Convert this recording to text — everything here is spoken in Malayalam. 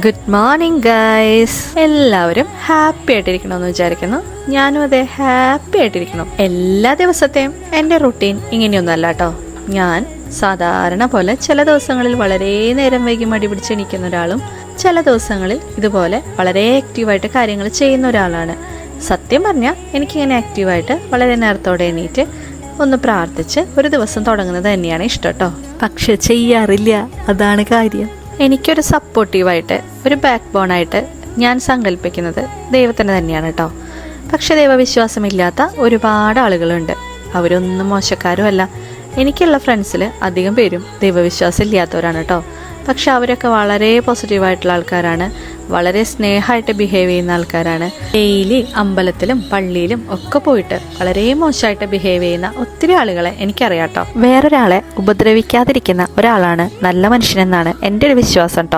Good morning guys. എല്ലാവരും ഹാപ്പി ആയിട്ടിരിക്കണമെന്ന് വിചാരിക്കുന്നു. ഞാനും അതെ, ഹാപ്പി ആയിട്ടിരിക്കണം. എല്ലാ ദിവസത്തെയും എൻ്റെ റുട്ടീൻ ഇങ്ങനെയൊന്നുമല്ല കേട്ടോ. ഞാൻ സാധാരണ പോലെ ചില ദിവസങ്ങളിൽ വളരെ നേരം വൈകി മടി പിടിച്ച് എണീക്കുന്ന ഒരാളും ചില ദിവസങ്ങളിൽ ഇതുപോലെ വളരെ ആക്റ്റീവായിട്ട് കാര്യങ്ങൾ ചെയ്യുന്ന ഒരാളാണ്. സത്യം പറഞ്ഞാൽ എനിക്കിങ്ങനെ ആക്റ്റീവായിട്ട് വളരെ നേരത്തോടെ എണീറ്റ് ഒന്ന് പ്രാർത്ഥിച്ച് ഒരു ദിവസം തുടങ്ങുന്നത് തന്നെയാണ് ഇഷ്ടം കേട്ടോ. പക്ഷെ ചെയ്യാറില്ല, അതാണ് കാര്യം. എനിക്കൊരു സപ്പോർട്ടീവായിട്ട് ഒരു ബാക്ക് ബോണായിട്ട് ഞാൻ സങ്കല്പിക്കുന്നത് ദൈവത്തിന് തന്നെയാണ് കേട്ടോ. പക്ഷെ ദൈവവിശ്വാസമില്ലാത്ത ഒരുപാട് ആളുകളുണ്ട്. അവരൊന്നും മോശക്കാരുമല്ല. എനിക്കുള്ള ഫ്രണ്ട്സിൽ അധികം പേരും ദൈവവിശ്വാസം ഇല്ലാത്തവരാണ് കേട്ടോ. പക്ഷെ അവരൊക്കെ വളരെ പോസിറ്റീവായിട്ടുള്ള ആൾക്കാരാണ്, വളരെ സ്നേഹമായിട്ട് ബിഹേവ് ചെയ്യുന്ന ആൾക്കാരാണ്. ഡെയിലി അമ്പലത്തിലും പള്ളിയിലും ഒക്കെ പോയിട്ട് വളരെ മോശമായിട്ട് ബിഹേവ് ചെയ്യുന്ന ഒത്തിരി ആളുകളെ എനിക്കറിയാം കേട്ടോ. വേറൊരാളെ ഉപദ്രവിക്കാതിരിക്കുന്ന ഒരാളാണ് നല്ല മനുഷ്യനെന്നാണ് എൻ്റെ ഒരു വിശ്വാസം കേട്ടോ.